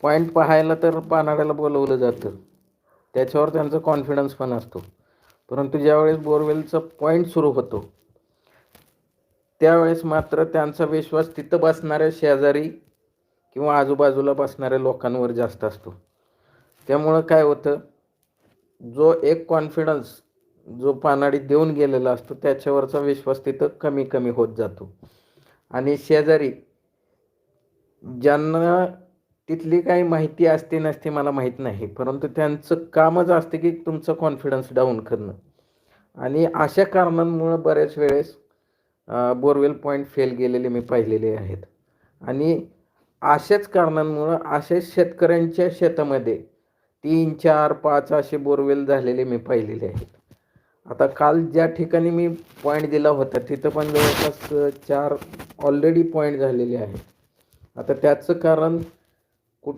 Point पाहायला तर पानाड्याला बोलवलं जातं, त्याच्यावर त्यांचा कॉन्फिडन्स पण असतो. परंतु ज्यावेळेस बोरवेलचा पॉईंट सुरू होतो त्यावेळेस मात्र त्यांचा विश्वास तिथं बसणाऱ्या शेजारी किंवा आजूबाजूला बसणाऱ्या लोकांवर जास्त असतो. त्यामुळं काय होतं, जो एक कॉन्फिडन्स जो पानाडी देऊन गेलेला असतो त्याच्यावरचा विश्वास तिथं कमी कमी होत जातो. आणि शेजारी ज्यांना तिथली काही माहिती असते नसते मला माहीत नाही, परंतु त्यांचं कामच असते की तुमचं कॉन्फिडन्स डाऊन करणं. आणि अशा कारणांमुळं बऱ्याच वेळेस बोरवेल पॉईंट फेल गेलेले मी पाहिलेले आहेत. आणि अशाच कारणांमुळं अशाच शेतकऱ्यांच्या शेतामध्ये 3, 4, 5 असे बोरवेल झालेले मी पाहिलेले आहेत. आता काल ज्या ठिकाणी मी पॉईंट दिला होता तिथं पण जवळपास 4 ऑलरेडी पॉईंट झालेले आहेत. आता त्याचं कारण